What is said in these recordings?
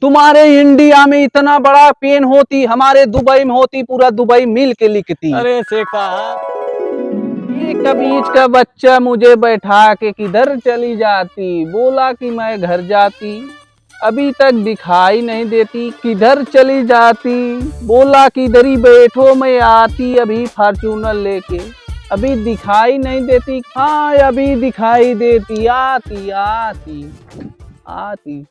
तुम्हारे इंडिया में इतना बड़ा पेन होती, हमारे दुबई में होती, पूरा दुबई मिल के लिखती। अरे शेख साहब, ये कबीज का बच्चा मुझे बैठा के किधर चली जाती, बोला कि मैं घर जाती, अभी तक दिखाई नहीं देती, किधर चली जाती, बोला कि इधर ही बैठो मैं आती अभी फॉर्च्यूनर लेके, अभी दिखाई नहीं देती, हाँ अभी दिखाई देती, आती आती आती।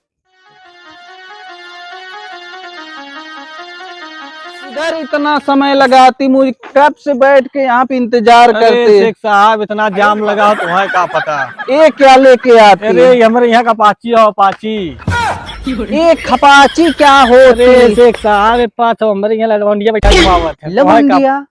इधर इतना समय लगाती, मुझे कब से बैठ के यहाँ पे इंतजार अरे करते। शेख साहब इतना जाम लगा तुम्हें क्या पता। ये क्या लेके आती? अरे ये हमारे यहाँ का पाची है, पाची। ये खपाची क्या होती? अरे शेख साहब पास हमारे यहाँ लवंडिया बैठा घुमावत है। लवंडिया,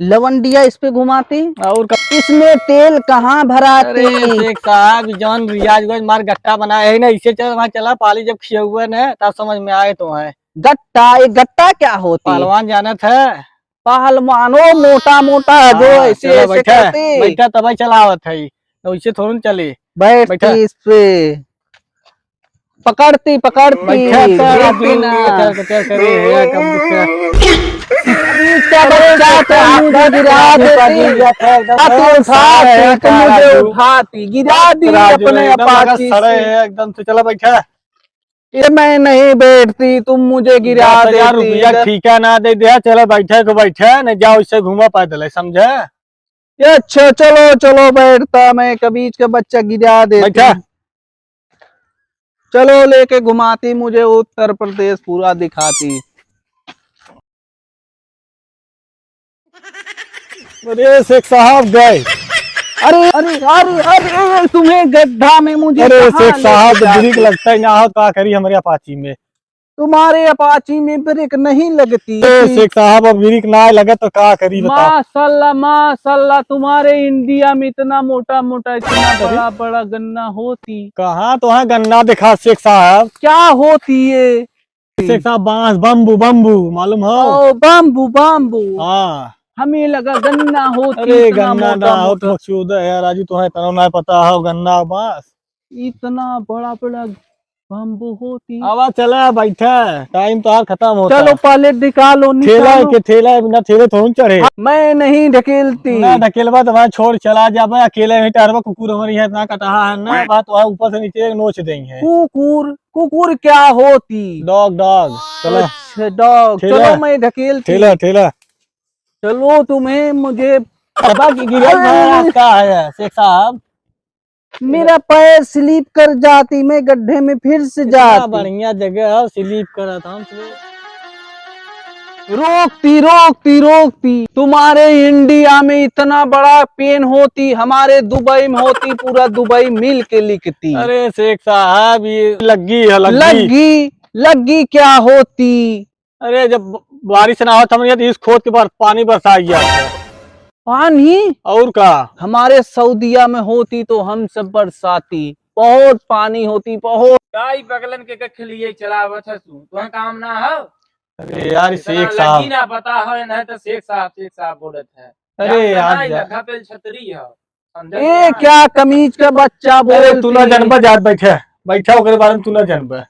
लवंडिया इस पे घुमाती और इसमें तेल कहाँ भराती? अरे शेख साहब जौन रियाज मार गट्टा बनाया है ना, इसे चल वहाँ चला पाली जब खिया हुआ ना तब समझ में आए तो है। गट्टा, ये गट्टा क्या होती? पहलवान जानत है, पहलवानों मोटा मोटा जो ऐसे ऐसे बैठा करते। बैठा तब चलावत है, तो इसे थोड़ा चले बैठती इस पे, पकड़ती पकड़ती बैठा देखती ना। इसका बच्चा तो मुझे गिरा देती, मुझे उठाती गिरा दी अपने अपाची से। एकदम से चला बैठा। ये मैं नहीं बैठती, तुम मुझे गिरा 10,000 देती। रुपया ठीक है ना दे दिया, चलो बैठे को बैठे नहीं जाओ इससे घूमा पैदल समझे। अच्छा चलो चलो बैठता, मैं कबीज का बच्चा गिरा देती। बैठा चलो लेके घुमाती, मुझे उत्तर प्रदेश पूरा दिखाती। अरे शेख साहब गए। अरे अरे अरे अरे तुम्हें गड्ढा में मुझे अरे कहाँ शेख साहब लेके जाती? ब्रेक लगता है ना हो क्या करी हमारे अपाची में। तुम्हारे अपाची में ब्रेक नहीं लगती। शेख साहब अब ब्रेक ना लगे तो क्या करी बताओ। माशाल्लाह माशाल्लाह, तुम्हारे इंडिया में इतना मोटा मोटा इतना बड़ा बड़ा गन्ना होती, कहाँ तो है गन्ना दिखा शेख साहब। क्या होती है? शेख साहब बांस बम्बू बम्बू मालूम हो। ओ बाम्बू बाम्बू, हाँ हमें लगा गन्ना होती। अरे इतना गन्ना मोटा ना हो मोटा, तो मकसूद है यार, राजू तुम्हें इतना ना पता हो गन्ना बांस। इतना बड़ा बड़ा बाम्बू होती। आवाज चला बैठा, टाइम तो खत्म होता। चलो पहले निकालो ठेला निकालो। के ठेला बिना ठेले थोड़ी चढ़े। मैं नहीं ढकेलती। ना ढकेलवा तो वहाँ छोड़ चला जाबे, अकेले नहीं टहरवा, कुकुर हमारी है इतना कटहा है ना, बात वहाँ ऊपर से नीचे नोच देंगे। कुकुर, कुकुर क्या होती? डॉग डॉग चलो। अच्छा डॉग, ठेला। चलो मैं ढकेलती। ठेला ठेला चलो तुम्हें मुझे बाबा की गिरा क्या है शेख साहब। मेरा पैर स्लिप कर जाती, मैं गड्ढे में फिर से इतना जाती। बढ़िया जगह है, स्लीप करा था हमसे। रोकती रोकती रोकती, तुम्हारे इंडिया में इतना बड़ा पेन होती, हमारे दुबई में होती, पूरा दुबई मिल के लिखती। अरे शेख साहब ये लग्गी है लग्गी। लग्गी, लग्गी क्या होती? अरे जब बारिश ना हो तो इस खोद के बाद पानी बरसा गया है। पानी और का हमारे सऊदिया में होती तो हम सब बरसाती, बहुत पानी होती बहुत। गाय बगलन के कख लिए चलावत है तू, तो काम ना हो। अरे यार शेख लगी साहब। ना पता है नहीं तो शेख साहब बोलत है। अरे यार लखा पे छतरी है। ये क्या कमीज का बच्चा अरे तू ना बोलती? जनबा जात बैठे बैठा ओकरे बारे में तू ना जनबा।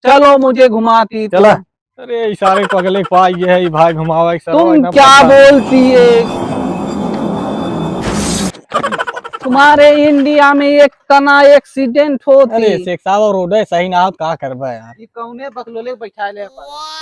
चलो मुझे घुमाती चला। अरे इशारे पगले पा ये है भाई घुमावा। तुम क्या बोलती है? तुम्हारे इंडिया में एक तना एक्सीडेंट होती। अरे शेख साहब रोड है सही ना हो क्या करबा यार। ये कौने बकलोले बैठा ले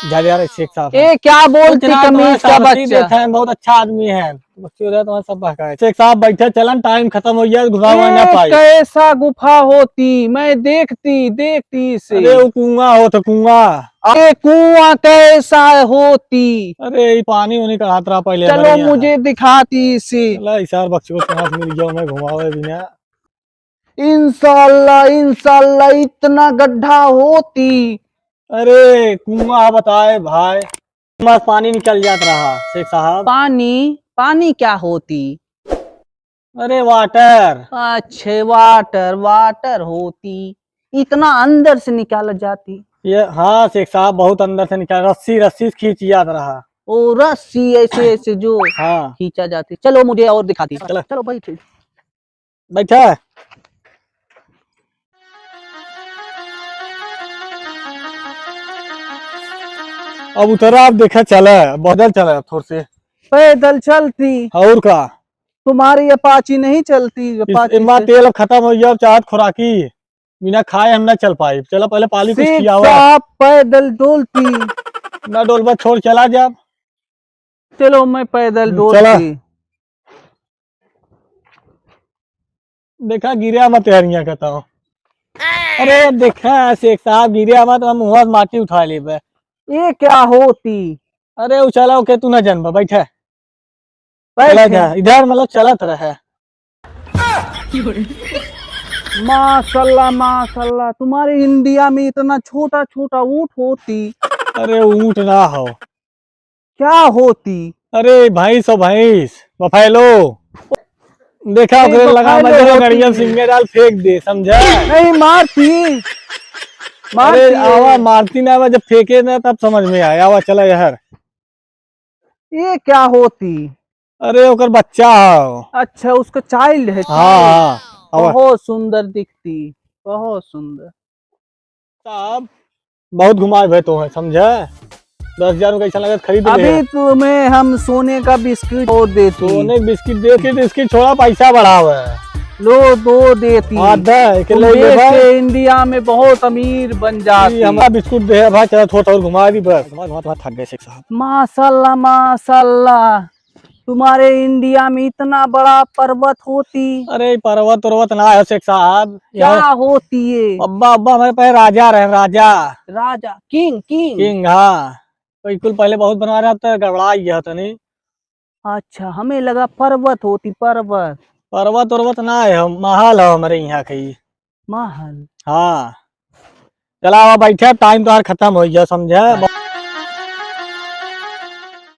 जा यार शेख साहब। ये क्या बोलती कमीज का बच्चा? बहुत अच्छा आदमी है, तुम्हारा सब बहका। शेख साहब बैठे चलन टाइम खत्म हो गया घुमावा ना ये पाई। कैसा गुफा होती, मैं देखती देखती से। अरे वो कुआं हो तो कुआं। अरे कुआं कैसा होती? अरे ये पानी होने का हाथ रहा पहले। चलो मुझे दिखाती इसे। इशार बख्शो तुम्हारा मिल गया मैं घुमावे बिना। इंशाल्लाह इंशाल्लाह इतना गड्ढा होती। अरे कुआं बताए भाई, कुआं से पानी निकल जाता रहा शेख साहब। पानी, पानी क्या होती? अरे वाटर। अच्छे वाटर, वाटर होती, इतना अंदर से निकाला जाती। ये हाँ शेख साहब बहुत अंदर से निकल, रस्सी रस्सी से खींच जाता रहा। ओ रस्सी ऐसे ऐसे जो हाँ खींचा जाती। चलो मुझे और दिखाती। चलो। चलो बैठे। बैठा अब उतरा, अब देखा चला बदल चला थोड़ से। पैदल चलती, और का तुम्हारी अपाची नहीं चलती। अपाची इमा से- तेल अब खत्म हो गया, अब चाहत खुराकी बिना खाए हम ना चल पाए। चलो पहले पाली कुछ शेख किया हुआ साहब पैदल डोलती। ना डोलबा छोड़ चला जा। चलो मैं पैदल चला। डोलती। देखा गिरा मत हरिया कहता हूँ। अरे देखा शेख साहब गिरा मत, हम मुँह से माटी उठा ले। ये क्या होती? अरे वो चला के तू ना जन्म बैठा, चला बैठे। जा इधर, मतलब चलत रहे। माशाल्लाह माशाल्लाह, तुम्हारे इंडिया में इतना छोटा छोटा ऊंट होती। अरे ऊँट ना हो, क्या होती? अरे भैंस हो, भैंस बफैलो। देखा नहीं, ओकरे लगा बफैलो मजे होती गड़िया है। सिंगे डाल फेंक दे, समझा। नहीं मारती, अरे मारती आवा है। मारती ना, आवा जब फेंके ना तब समझ में आया। आवा चला यार। ये क्या होती? अरे ओकर बच्चा हो। अच्छा उसका चाइल्ड है। हाँ child। हाँ आवा। बहुत सुंदर दिखती, बहुत सुंदर। साहब बहुत घुमाए भाई तो है, समझा। 10,000 में कैसा लगा खरीद ले। अभी तुम्हें हम सोने का बिस्किट और देती। सोने के बिस्किट दे के बिस्किट छोड़ा, पैसा बढ़ा हुआ है। लो दो देती। आधा तुम ले ले बेच भाई। के इंडिया में बहुत अमीर बन जाती। हमारा बिस्कुट दे भाई, चला थोड़ा और घुमा दी बस। थक गए शेख साहब। माशाल्लाह माशाल्लाह, तुम्हारे इंडिया में इतना बड़ा पर्वत होती। अरे पर्वत उर्वत ना है शेख साहब। क्या यहाँ होती है? अब्बा अब्बा हमारे पास राजा रहे, राजा राजा, किंग किंग। किंग। हाँ बिल्कुल, पहले बहुत बनवा रहा था, गड़बड़ा गया था नहीं। अच्छा हमें लगा पर्वत होती, पर्वत। पर्वत उर्वत ना है, महल है हमारे यहाँ कहीं। महल। हाँ चला आवा बैठे, टाइम तो यार खत्म हो गया, समझा।